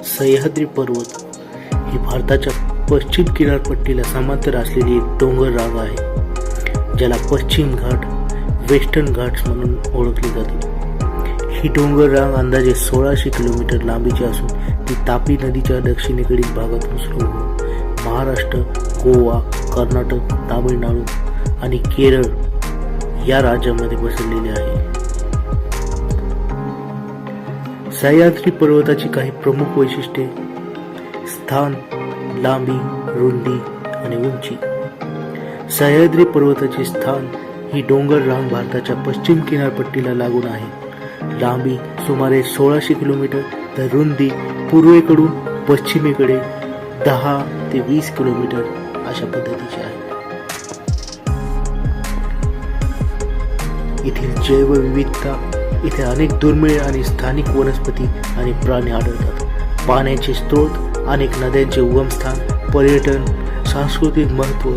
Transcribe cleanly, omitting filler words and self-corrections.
सह्याद्री पर्वत ही भारताच्या पश्चिम किनारपट्टीला समांतर असलेली एक डोंगर रांग आहे, ज्याला पश्चिम घाट, वेस्टर्न घाट्स म्हणून ओळखले जाते. ही डोंगर रांग अंदाजे 1600 किलोमीटर लांबीची असून ती तापी नदीच्या दक्षिणेकडील भागातून सुरू होऊन महाराष्ट्र, गोवा, कर्नाटक, तामिळनाडू आणि केरळ या राज्यांमध्ये पसरलेली आहे. सह्याद्री पर्वताची काही प्रमुख वैशिष्ट्ये: स्थान, लांबी, रुंदी आणि उंची. सह्याद्री पर्वताचे स्थान ही डोंगर रांग भारताच्या पश्चिम किनारपट्टीला लागून आहे. लांबी सुमारे 1600 किलोमीटर तर रुंदी पूर्वेकडून पश्चिमेकडे 10 ते 20 किलोमीटर अशा पद्धतीची आहे. येथील जैवविविधता, इथे अनेक दुर्मिळ आणि स्थानिक वनस्पती आणि प्राणी आढळतात. पाण्याचे स्रोत, अनेक नद्यांचे उगमस्थान, पर्यटन, सांस्कृतिक महत्त्व